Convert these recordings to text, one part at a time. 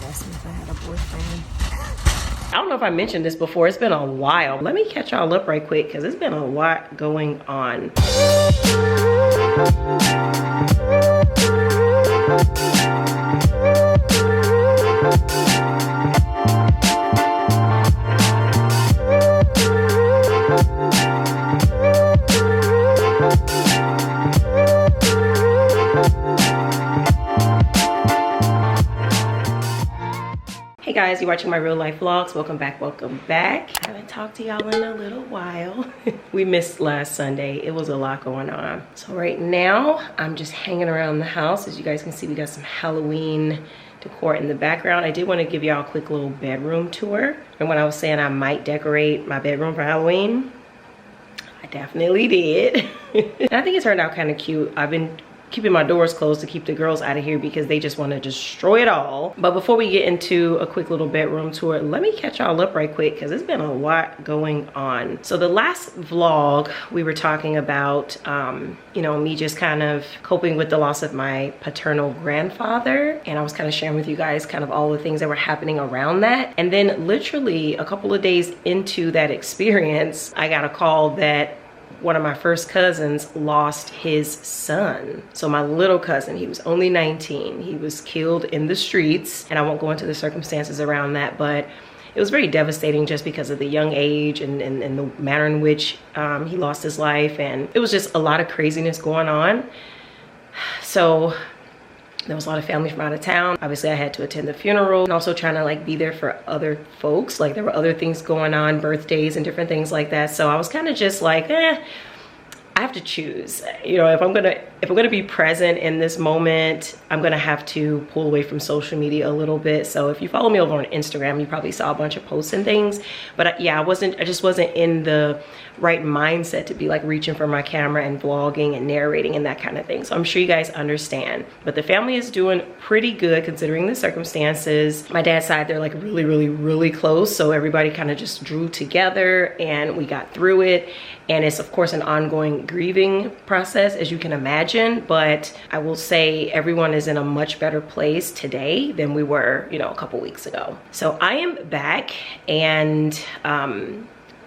asked me if I had a boyfriend. I don't know if I mentioned this before. It's been a while. Let me catch y'all up right quick because it's been a lot going on. Hey guys, you're watching my real life vlogs. Welcome back, welcome back. I haven't talked to y'all in a little while. We missed last Sunday. It was a lot going on. So right now, I'm just hanging around the house. As you guys can see, we got some Halloween decor in the background. I did want to give y'all a quick little bedroom tour. And when I was saying I might decorate my bedroom for Halloween, I definitely did. And I think it turned out kind of cute. I've been keeping my doors closed to keep the girls out of here because they just want to destroy it all. But before we get into a quick little bedroom tour, let me catch y'all up right quick because it's been a lot going on. So the last vlog, we were talking about, you know, me just kind of coping with the loss of my paternal grandfather. And I was kind of sharing with you guys kind of all the things that were happening around that. And then literally a couple of days into that experience, I got a call that one of my first cousins lost his son. So my little cousin, he was only 19. He was killed in the streets, and I won't go into the circumstances around that, but it was very devastating just because of the young age and the manner in which he lost his life. And it was just a lot of craziness going on. So there was a lot of family from out of town. Obviously I had to attend the funeral and also trying to like be there for other folks. Like there were other things going on, birthdays and different things like that. So I was kind of just like, I have to choose. You know, if I'm gonna be present in this moment, I'm gonna have to pull away from social media a little bit. So if you follow me over on Instagram, you probably saw a bunch of posts and things. But yeah, I just wasn't in the right mindset to be like reaching for my camera and vlogging and narrating and that kind of thing. So I'm sure you guys understand. But the family is doing pretty good considering the circumstances. My dad's side, they're like really close. So everybody kind of just drew together and we got through it. And it's of course an ongoing grieving process, as you can imagine. But I will say everyone is in a much better place today than we were, you know, a couple weeks ago. So I am back and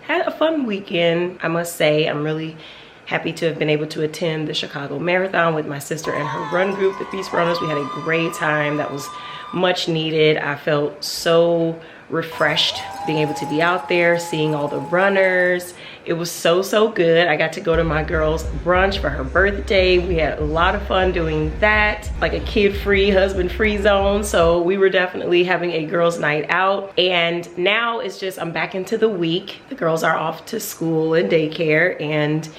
had a fun weekend. I must say, I'm really happy to have been able to attend the Chicago Marathon with my sister and her run group, the Peace Runners. We had a great time. That was much needed. I felt so refreshed being able to be out there, seeing all the runners. It was so good. I got to go to my girl's brunch for her birthday. We had a lot of fun doing that, like a kid-free, husband-free zone. So we were definitely having a girls' night out. And now it's just, I'm back into the week. The girls are off to school and daycare, and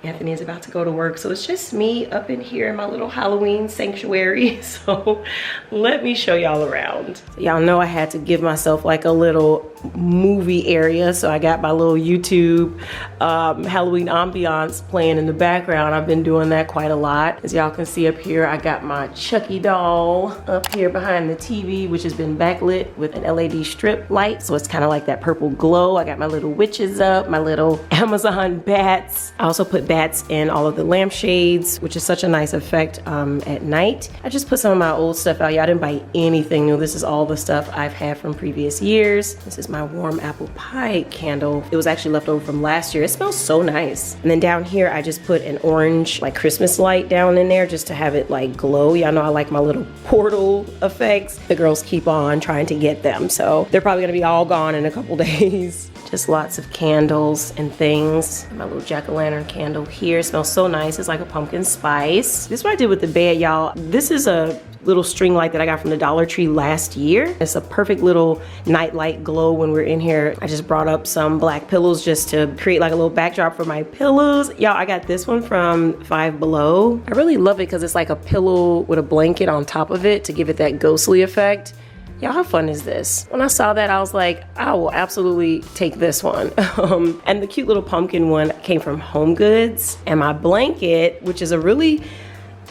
Anthony is about to go to work. So it's just me up in here in my little Halloween sanctuary. So let me show y'all around. Y'all know I had to give myself like a little movie area. So I got my little YouTube Halloween ambiance playing in the background. I've been doing that quite a lot. As y'all can see up here, I got my Chucky doll up here behind the TV, which has been backlit with an LED strip light. So it's kind of like that purple glow. I got my little witches up, my little Amazon bats. I also put bats in all of the lampshades, which is such a nice effect at night. I just put some of my old stuff out. Y'all didn't buy anything new. This is all the stuff I've had from previous years. This is my warm apple pie candle. It was actually left over from last year. It smells so nice. And then down here, I just put an orange like Christmas light down in there just to have it like glow. Y'all know I like my little portal effects. The girls keep on trying to get them. So they're probably gonna be all gone in a couple days. Just lots of candles and things. My little jack-o'-lantern candle here. It smells so nice. It's like a pumpkin spice. This is what I did with the bed, y'all. This is a little string light that I got from the Dollar Tree last year. It's a perfect little night light glow when we're in here. I just brought up some black pillows just to create like a little backdrop for my pillows. Y'all, I got this one from Five Below. I really love it because it's like a pillow with a blanket on top of it to give it that ghostly effect. Y'all, how fun is this? When I saw that, I was like, I will absolutely take this one. And the cute little pumpkin one came from Home Goods. And my blanket, which is a really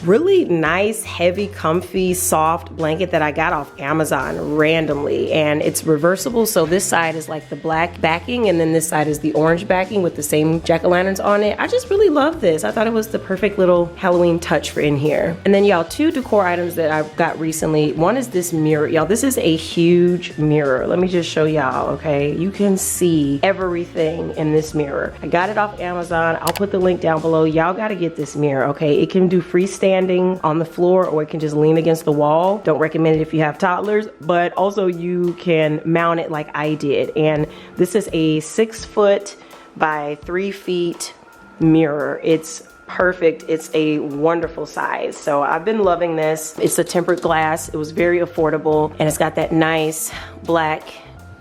really nice, heavy, comfy, soft blanket that I got off Amazon randomly. And it's reversible, so this side is like the black backing and then this side is the orange backing with the same jack-o'-lanterns on it. I just really love this. I thought it was the perfect little Halloween touch for in here. And then y'all, 2 decor items that I got recently. One is this mirror. Y'all, this is a huge mirror. Let me just show y'all, okay? You can see everything in this mirror. I got it off Amazon. I'll put the link down below. Y'all gotta get this mirror, okay? It can do freestanding on the floor or it can just lean against the wall. Don't recommend it if you have toddlers, but also you can mount it like I did. And this is a 6 foot by 3 feet mirror. It's perfect. It's a wonderful size. So I've been loving this. It's a tempered glass. It was very affordable and it's got that nice black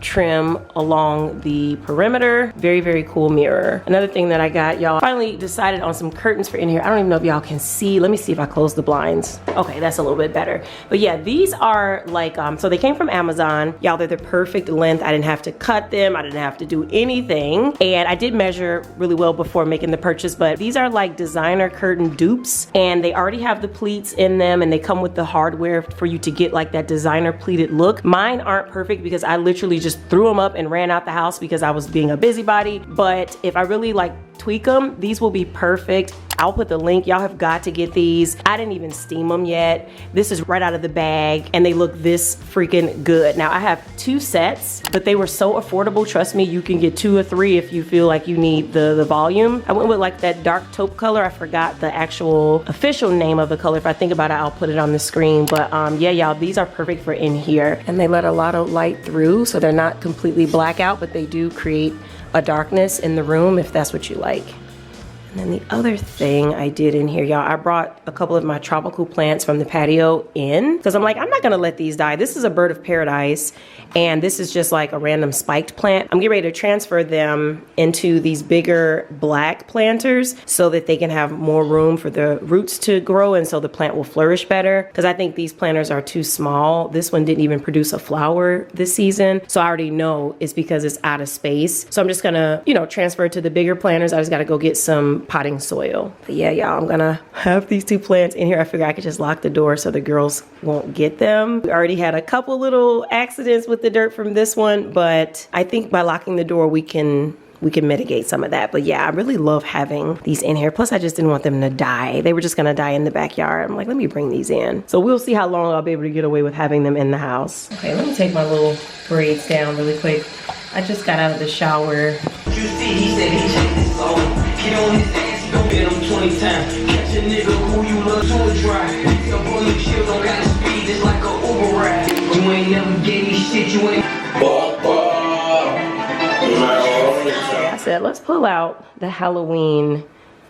trim along the perimeter. Very, very cool mirror. Another thing that I got, y'all, finally decided on some curtains for in here. I don't even know if y'all can see. Let me see if I close the blinds. Okay, that's a little bit better. But yeah, these are like, so they came from Amazon. Y'all, they're the perfect length. I didn't have to cut them. I didn't have to do anything. And I did measure really well before making the purchase, but these are like designer curtain dupes and they already have the pleats in them and they come with the hardware for you to get like that designer pleated look. Mine aren't perfect because I literally just threw them up and ran out the house because I was being a busybody. But if I really like tweak them, these will be perfect. I'll put the link. Y'all have got to get these. I didn't even steam them yet. This is right out of the bag and they look this freaking good. Now I have 2 sets, but they were so affordable. Trust me, you can get 2 or 3 if you feel like you need the volume. I went with like that dark taupe color. I forgot the actual official name of the color. If I think about it, I'll put it on the screen. But yeah, y'all, these are perfect for in here. And they let a lot of light through, so they're not completely blackout, but they do create a darkness in the room if that's what you like. And then the other thing I did in here, y'all, I brought a couple of my tropical plants from the patio in because I'm like, I'm not gonna let these die. This is a bird of paradise and this is just like a random spiked plant. I'm getting ready to transfer them into these bigger black planters so that they can have more room for the roots to grow and so the plant will flourish better because I think these planters are too small. This one didn't even produce a flower this season. So I already know it's because it's out of space. So I'm just gonna, you know, transfer it to the bigger planters. I just gotta go get some potting soil. But yeah, y'all, I'm gonna have these 2 plants in here. I figure I could just lock the door so the girls won't get them. We already had a couple little accidents with the dirt from this one, but I think by locking the door, we can mitigate some of that. But yeah, I really love having these in here. Plus, I just didn't want them to die. They were just gonna die in the backyard. I'm like, let me bring these in. So we'll see how long I'll be able to get away with having them in the house. Okay, let me take my little braids down really quick. I just got out of the shower. You see, he said he checked his phone. Get on his ass, go get him 20 times. Catch a nigga who you love to a drive. Your boy, you chill, don't gotta speed just like a Uber ride. You ain't never gave me shit, you ain't. I said, let's pull out the Halloween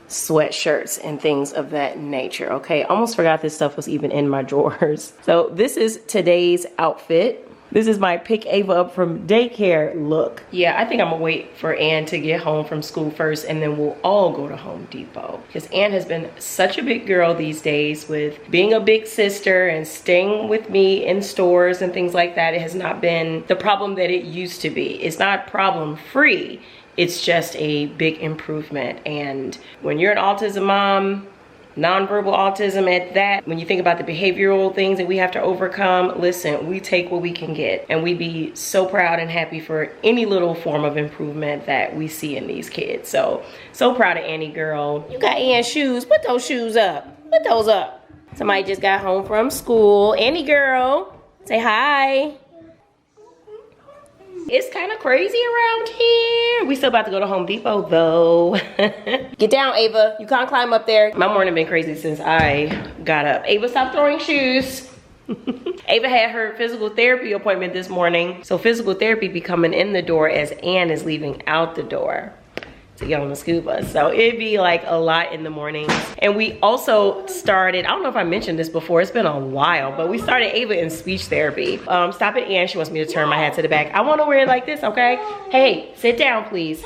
sweatshirts and things of that nature. Okay, almost forgot this stuff was even in my drawers. So this is today's outfit. This is my pick Ava up from daycare look. Yeah, I think I'm gonna wait for Ann to get home from school first and then we'll all go to Home Depot. Because Ann has been such a big girl these days with being a big sister and staying with me in stores and things like that. It has not been the problem that it used to be. It's not problem free. It's just a big improvement. And when you're an autism mom, nonverbal autism at that, when you think about the behavioral things that we have to overcome, listen, we take what we can get and we be so proud and happy for any little form of improvement that we see in these kids. So proud of Annie girl. You got Ann's shoes, put those shoes up, put those up. Somebody just got home from school. Annie girl, say hi. It's kind of crazy around here. We still about to go to Home Depot though. Get down, Ava. You can't climb up there. My morning been crazy since I got up. Ava, stop throwing shoes. Ava had her physical therapy appointment this morning. So physical therapy be coming in the door as Ann is leaving out the door to get on the school bus. So it'd be like a lot in the mornings. And we also started, I don't know if I mentioned this before, it's been a while, but we started Ava in speech therapy. Stop it, Ann, she wants me to turn my head to the back. I wanna wear it like this, okay? Hey, sit down, please.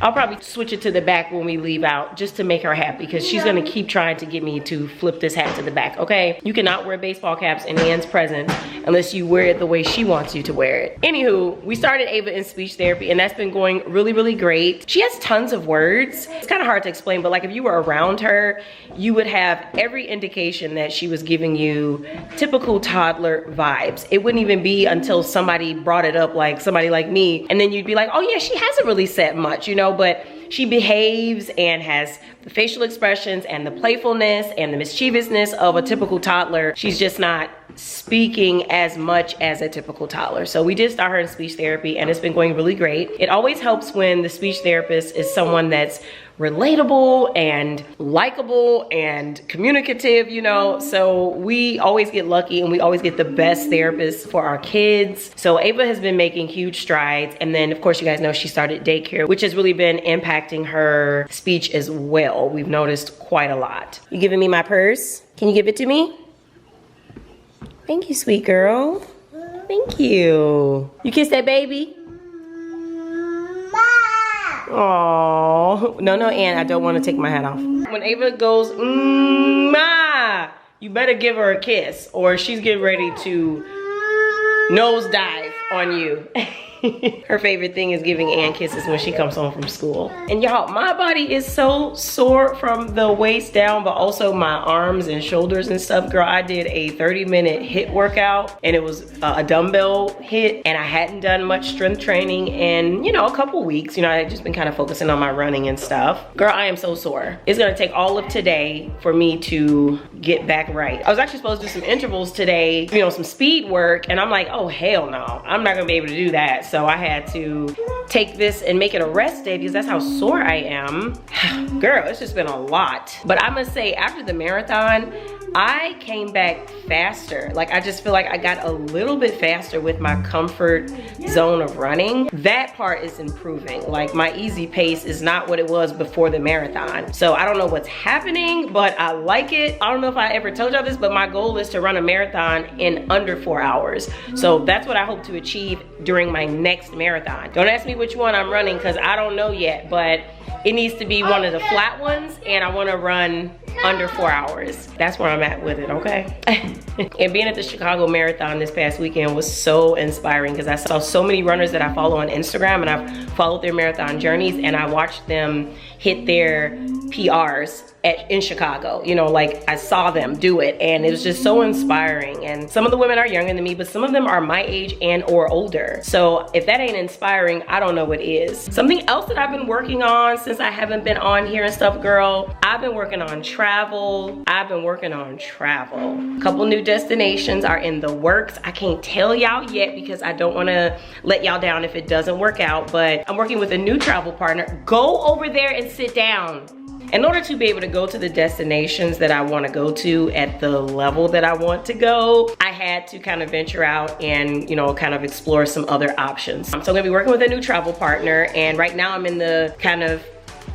I'll probably switch it to the back when we leave out just to make her happy, because she's gonna keep trying to get me to flip this hat to the back, okay? You cannot wear baseball caps in Ann's presence unless you wear it the way she wants you to wear it. Anywho, we started Ava in speech therapy, and that's been going really, really great. She has tons of words. It's kind of hard to explain, but like if you were around her, you would have every indication that she was giving you typical toddler vibes. It wouldn't even be until somebody brought it up, like somebody like me, and then you'd be like, oh yeah, she hasn't really said much, you know, but she behaves and has the facial expressions and the playfulness and the mischievousness of a typical toddler. She's just not speaking as much as a typical toddler. So we did start her in speech therapy, and it's been going really great. It always helps when the speech therapist is someone that's relatable and likable and communicative, you know. So we always get lucky, and we always get the best therapists for our kids. So Ava has been making huge strides. And then of course you guys know she started daycare, which has really been impacting her speech as well. We've noticed quite a lot. You giving me my purse? Can you give it to me? Thank you, sweet girl. Thank you. You kiss that baby? Oh, no, Ann, I don't want to take my hat off. When Ava goes, ma, you better give her a kiss, or she's getting ready to nosedive on you. Her favorite thing is giving Ann kisses when she comes home from school. And y'all, my body is so sore from the waist down, but also my arms and shoulders and stuff. Girl, I did a 30-minute HIIT workout, and it was a dumbbell HIIT, and I hadn't done much strength training in, you know, a couple weeks. You know, I've just been kind of focusing on my running and stuff. Girl, I am so sore. It's gonna take all of today for me to get back right. I was actually supposed to do some intervals today, you know, some speed work, and I'm like, oh, hell no. I'm not gonna be able to do that. So I had to take this and make it a rest day because that's how sore I am. Girl, it's just been a lot. But I must say, after the marathon, I came back faster. Like, I just feel like I got a little bit faster with my comfort zone of running. That part is improving. Like, my easy pace is not what it was before the marathon. So I don't know what's happening, but I like it. I don't know if I ever told y'all this, but my goal is to run a marathon in under 4 hours. So that's what I hope to achieve during my next marathon. Don't ask me which one I'm running because I don't know yet, but it needs to be one of the flat ones, and I want to run under 4 hours. That's where I'm at with it, okay? And being at the Chicago Marathon this past weekend was so inspiring because I saw so many runners that I follow on Instagram, and I've followed their marathon journeys, and I watched them hit their PRs in Chicago. You know, like, I saw them do it, and it was just so inspiring. And some of the women are younger than me, but some of them are my age and or older. So if that ain't inspiring, I don't know what is. Something else that I've been working on since I haven't been on here and stuff, girl, I've been working on travel. A couple new destinations are in the works. I can't tell y'all yet because I don't want to let y'all down if it doesn't work out, but I'm working with a new travel partner. Go over there and sit down. In order to be able to go to the destinations that I want to go to at the level that I want to go, I had to kind of venture out and, you know, kind of explore some other options. So I'm gonna be working with a new travel partner, and right now I'm in the kind of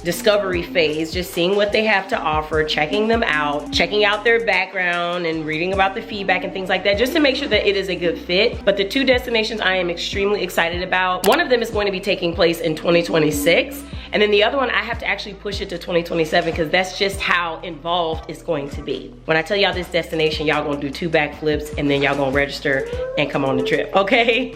discovery phase, just seeing what they have to offer, checking them out, checking out their background and reading about the feedback and things like that, just to make sure that it is a good fit. But the two destinations I am extremely excited about, one of them is going to be taking place in 2026, and then the other one I have to actually push it to 2027 because that's just how involved it's going to be. When I tell y'all this destination, y'all gonna do 2 backflips and then y'all gonna register and come on the trip, okay?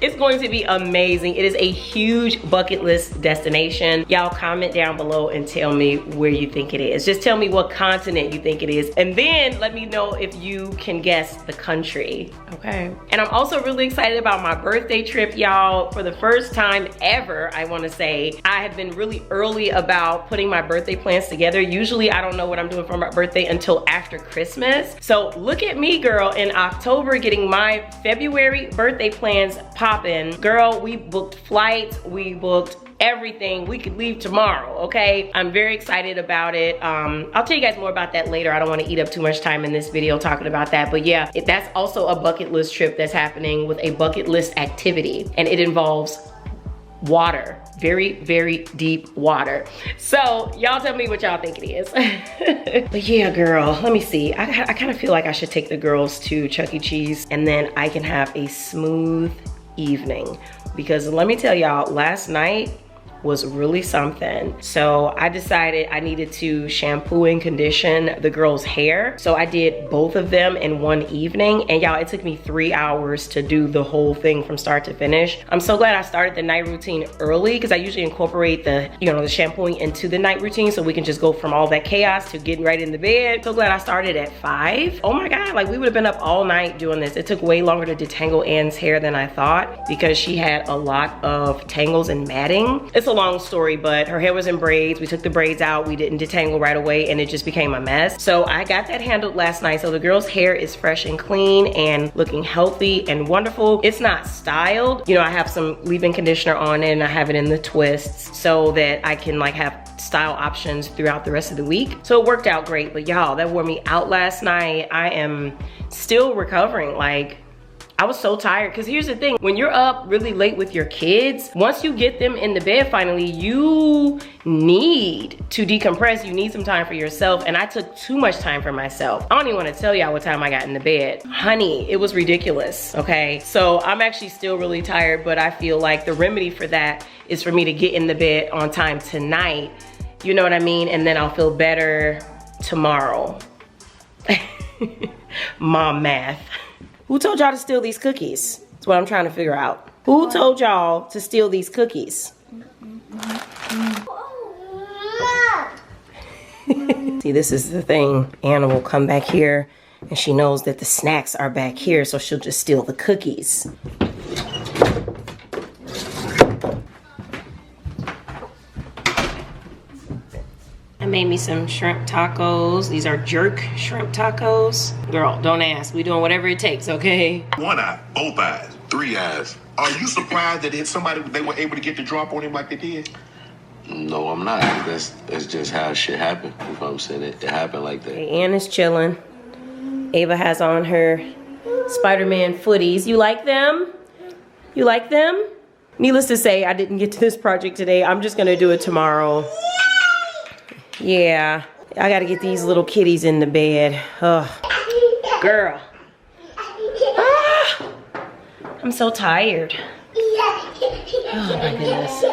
It's going to be amazing. It is a huge bucket list destination. Y'all comment down below and tell me where you think it is. Just tell me what continent you think it is, and then let me know if you can guess the country, okay? And I'm also really excited about my birthday trip, y'all. For the first time ever, I wanna say, I have been really early about putting my birthday plans together. Usually I don't know what I'm doing for my birthday until after Christmas. So look at me, girl, in October getting my February birthday plans popping. Girl, we booked flights, we booked everything. We could leave tomorrow, okay? I'm very excited about it. I'll tell you guys more about that later. I don't want to eat up too much time in this video talking about that, but yeah, that's also a bucket list trip that's happening with a bucket list activity, and it involves water, very, very deep water. So y'all tell me what y'all think it is. But yeah, girl, let me see. I kind of feel like I should take the girls to Chuck E. Cheese, and then I can have a smooth evening. Because let me tell y'all, last night was really something. So I decided I needed to shampoo and condition the girls' hair. So I did both of them in one evening. And y'all, it took me 3 hours to do the whole thing from start to finish. I'm so glad I started the night routine early because I usually incorporate the, you know, the shampooing into the night routine so we can just go from all that chaos to getting right in the bed. So glad I started at 5. Oh my God, like we would have been up all night doing this. It took way longer to detangle Anne's hair than I thought because she had a lot of tangles and matting. It's a long story, but her hair was in braids. We took the braids out. We didn't detangle right away and it just became a mess. So I got that handled last night. So the girl's hair is fresh and clean and looking healthy and wonderful. It's not styled. You know, I have some leave-in conditioner on it and I have it in the twists so that I can like have style options throughout the rest of the week. So it worked out great, but y'all, that wore me out last night. I am still recovering. Like, I was so tired because here's the thing, when you're up really late with your kids, once you get them in the bed finally, you need to decompress. You need some time for yourself, and I took too much time for myself. I don't even want to tell y'all what time I got in the bed. Honey, it was ridiculous, okay? So I'm actually still really tired, but I feel like the remedy for that is for me to get in the bed on time tonight, you know what I mean? And then I'll feel better tomorrow. Mom math. Who told y'all to steal these cookies? That's what I'm trying to figure out. Who told y'all to steal these cookies? See, this is the thing. Anna will come back here and she knows that the snacks are back here, so she'll just steal the cookies. I made me some shrimp tacos. These are jerk shrimp tacos. Girl, don't ask. We doing whatever it takes, okay? One eye, both eyes, 3 eyes. Are you surprised that they were able to get the drop on him like they did? No, I'm not. That's just how shit happened. You know what I'm saying? It happened like that. Okay, Ann is chilling. Ava has on her Spider-Man footies. You like them? You like them? Needless to say, I didn't get to this project today. I'm just gonna do it tomorrow. Yeah, I gotta get these little kitties in the bed. Ugh. Girl. Ah, I'm so tired. Oh my goodness.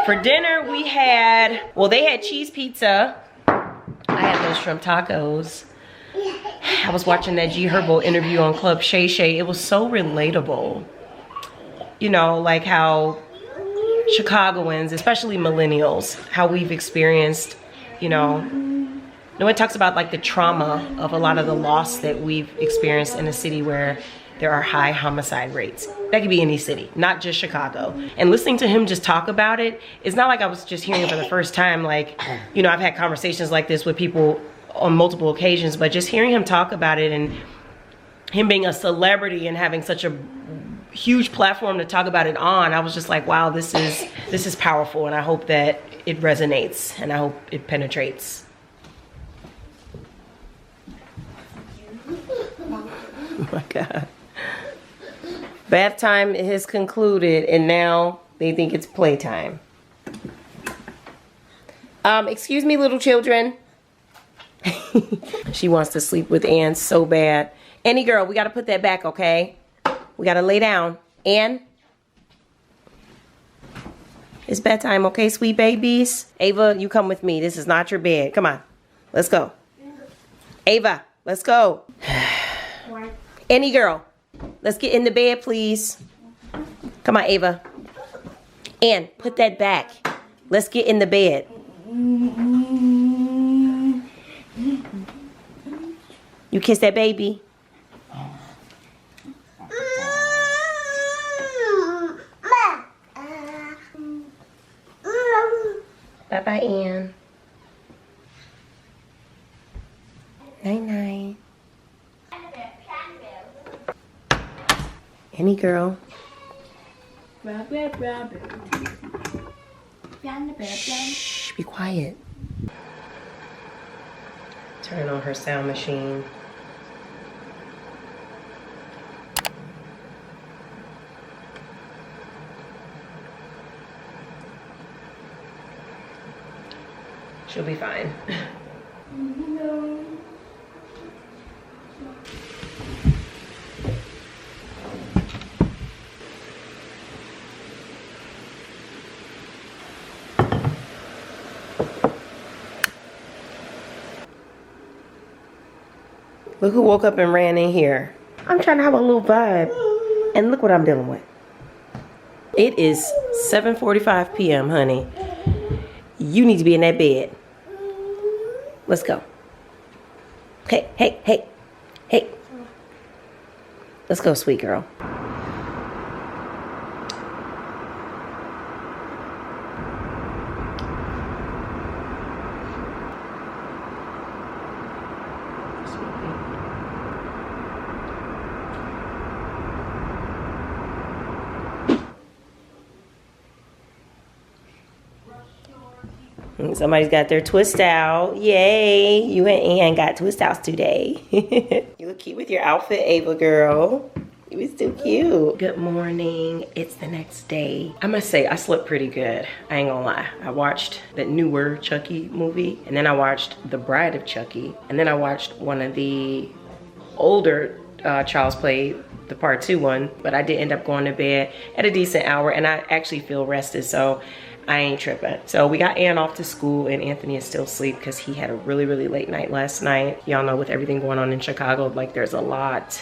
For dinner we had, well, they had cheese pizza. I had those shrimp tacos. I was watching that G Herbo interview on Club Shay Shay. It was so relatable. You know, like how Chicagoans, especially millennials, how we've experienced, you know, it talks about like the trauma of a lot of the loss that we've experienced in a city where there are high homicide rates. That could be any city, not just Chicago. And listening to him just talk about it, it's not like I was just hearing it for the first time. Like, you know, I've had conversations like this with people on multiple occasions, but just hearing him talk about it and him being a celebrity and having such a huge platform to talk about it on, I was just like, wow, this is powerful, and I hope that it resonates and I hope it penetrates. Oh my God. Bath time has concluded and now they think it's playtime. Excuse me, little children. She wants to sleep with Ann so bad. Annie girl, we gotta put that back, okay? We gotta lay down. Ann? It's bedtime, okay, sweet babies? Ava, you come with me. This is not your bed. Come on. Let's go. Ava, let's go. Annie girl, let's get in the bed, please. Come on, Ava. Ann, put that back. Let's get in the bed. You kiss that baby? Bye-bye, Ann. Night-night. Annie girl. Shh, be quiet. Turn on her sound machine. She'll be fine. Look who woke up and ran in here. I'm trying to have a little vibe. And look what I'm dealing with. It is 7:45 p.m., honey. You need to be in that bed. Let's go. Hey, hey, hey, hey. Let's go, sweet girl. Somebody's got their twist out. Yay. You and Ann got twist outs today. You look cute with your outfit, Ava girl. You was too cute. Good morning. It's the next day. I must say, I slept pretty good. I ain't gonna lie. I watched the newer Chucky movie, and then I watched The Bride of Chucky, and then I watched one of the older Child's Play, the part 2 one, but I did end up going to bed at a decent hour, and I actually feel rested, so I ain't tripping. So we got Ann off to school, and Anthony is still asleep because he had a really, really late night last night. Y'all know with everything going on in Chicago, like there's a lot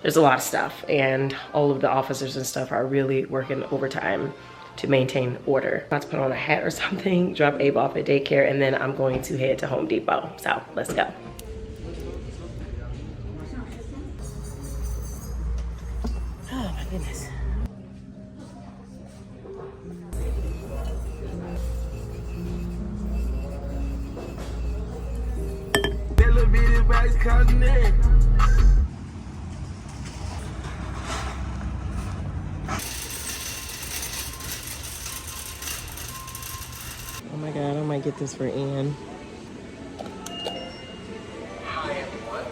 of stuff, and all of the officers and stuff are really working overtime to maintain order. I'm about to put on a hat or something, drop Abe off at daycare, and then I'm going to head to Home Depot. So let's go. Oh my goodness. Oh my God, I might get this for Ann. Hi everyone,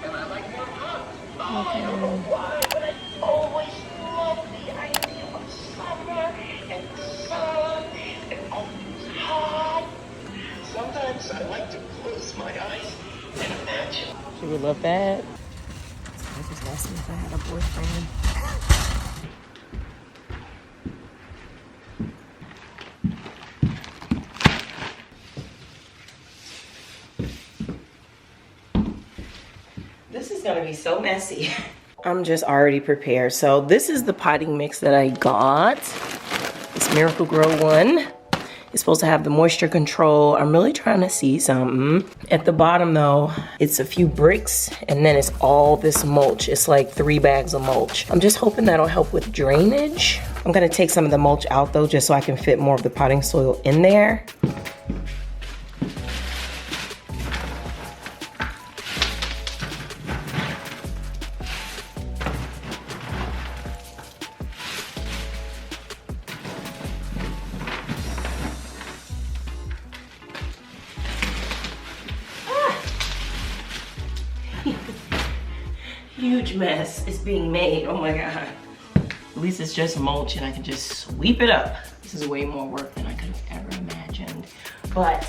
and I like more hot. I don't know why, but I always love the idea of summer and sun and always hot. Sometimes I like to close my eyes and imagine. She would love that. I just asked me if I had a boyfriend. This is gonna be so messy. I'm just already prepared. So this is the potting mix that I got. This Miracle Grow one. It's supposed to have the moisture control. I'm really trying to see something. At the bottom though, it's a few bricks and then it's all this mulch. It's like 3 bags of mulch. I'm just hoping that'll help with drainage. I'm gonna take some of the mulch out though, just so I can fit more of the potting soil in there. Huge mess is being made. Oh my God. At least it's just mulch and I can just sweep it up. This is way more work than I could have ever imagined. But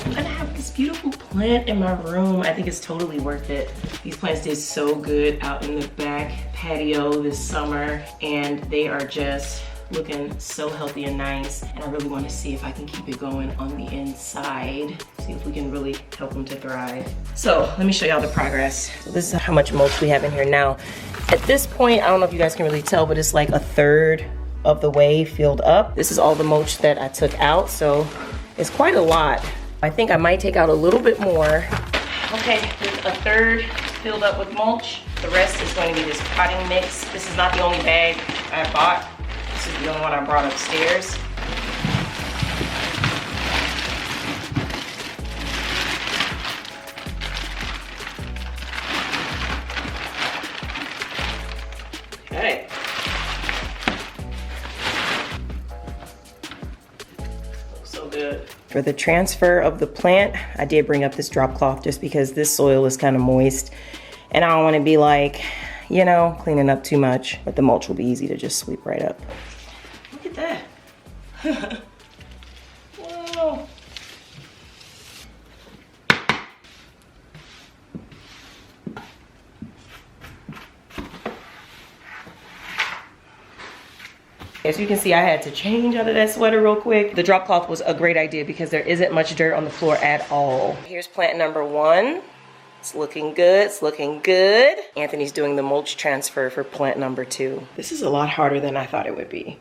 I'm gonna have this beautiful plant in my room. I think it's totally worth it. These plants did so good out in the back patio this summer, and they are just looking so healthy and nice. And I really want to see if I can keep it going on the inside. See if we can really help them to thrive. So let me show y'all the progress. So this is how much mulch we have in here now. At this point, I don't know if you guys can really tell, but it's like 1/3 of the way filled up. This is all the mulch that I took out, so it's quite a lot. I think I might take out a little bit more. Okay, with 1/3 filled up with mulch. The rest is going to be this potting mix. This is not the only bag I bought. This is the only one I brought upstairs. Okay. So good. For the transfer of the plant, I did bring up this drop cloth just because this soil is kind of moist and I don't want to be like, you know, cleaning up too much, but the mulch will be easy to just sweep right up. Look at that. Whoa. As you can see, I had to change out of that sweater real quick. The drop cloth was a great idea because there isn't much dirt on the floor at all. Here's plant number 1. It's looking good, it's looking good. Anthony's doing the mulch transfer for plant number 2. This is a lot harder than I thought it would be.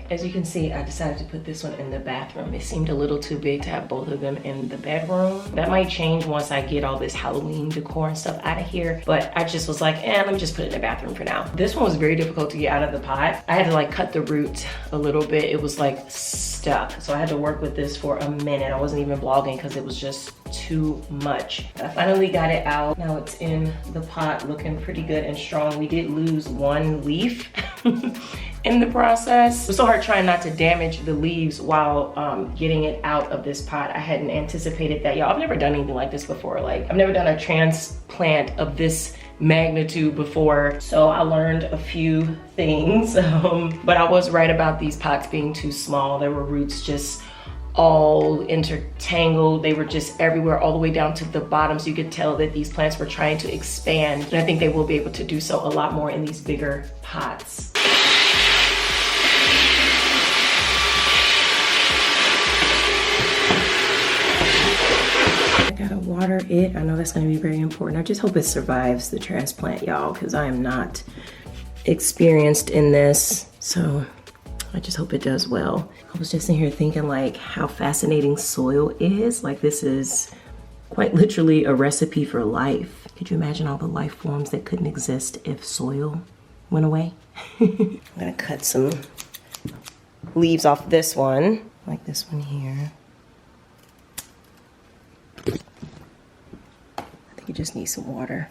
As you can see, I decided to put this one in the bathroom. It seemed a little too big to have both of them in the bedroom. That might change once I get all this Halloween decor and stuff out of here, but I just was like, let me just put it in the bathroom for now. This one was very difficult to get out of the pot. I had to like cut the root a little bit. It was like stuck. So I had to work with this for a minute. I wasn't even vlogging because it was just too much. I finally got it out. Now it's in the pot looking pretty good and strong. We did lose one leaf in the process. It was so hard trying not to damage the leaves while getting it out of this pot. I hadn't anticipated that. Y'all, I've never done anything like this before. Like, I've never done a transplant of this magnitude before, so I learned a few things, but I was right about these pots being too small. There were roots just all intertangled. They were just everywhere, all the way down to the bottom, so you could tell that these plants were trying to expand, and I think they will be able to do so a lot more in these bigger pots. Gotta water it. I know that's gonna be very important. I just hope it survives the transplant, y'all, because I am not experienced in this. So I just hope it does well. I was just in here thinking like how fascinating soil is. Like, this is quite literally a recipe for life. Could you imagine all the life forms that couldn't exist if soil went away? I'm gonna cut some leaves off this one, like this one here. You just need some water.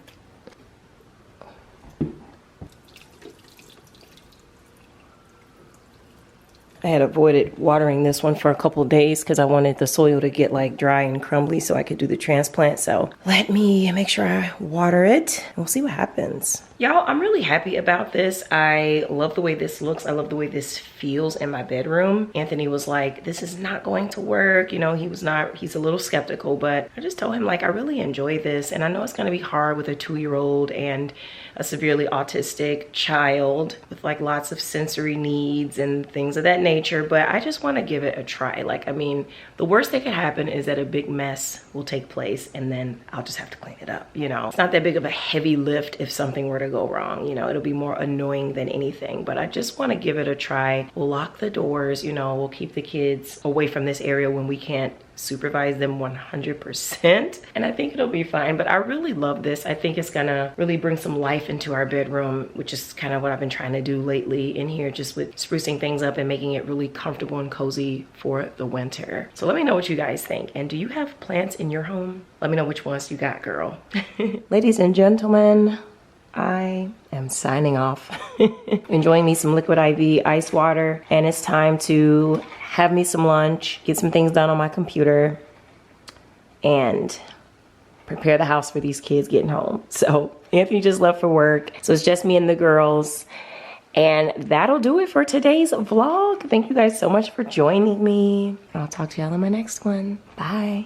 I had avoided watering this one for a couple of days because I wanted the soil to get like dry and crumbly so I could do the transplant. So let me make sure I water it. We'll see what happens. Y'all, I'm really happy about this. I love the way this looks. I love the way this feels in my bedroom. Anthony was like, this is not going to work. You know, he's a little skeptical, but I just told him like, I really enjoy this. And I know it's gonna be hard with a 2-year-old and a severely autistic child with like lots of sensory needs and things of that nature, but I just wanna give it a try. Like, I mean, the worst that could happen is that a big mess will take place and then I'll just have to clean it up, you know? It's not that big of a heavy lift if something were to go wrong, you know? It'll be more annoying than anything, but I just wanna give it a try. We'll lock the doors, you know, we'll keep the kids away from this area when we can't supervise them 100%, and I think it'll be fine. But I really love this. I think it's gonna really bring some life into our bedroom, which is kind of what I've been trying to do lately in here, just with sprucing things up and making it really comfortable and cozy for the winter. So let me know what you guys think, and do you have plants in your home? Let me know which ones you got, girl. Ladies and gentlemen, I am signing off. Enjoying me some Liquid IV ice water, and it's time to have me some lunch, get some things done on my computer, and prepare the house for these kids getting home. So Anthony just left for work, so it's just me and the girls. And that'll do it for today's vlog. Thank you guys so much for joining me. I'll talk to y'all in my next one. Bye.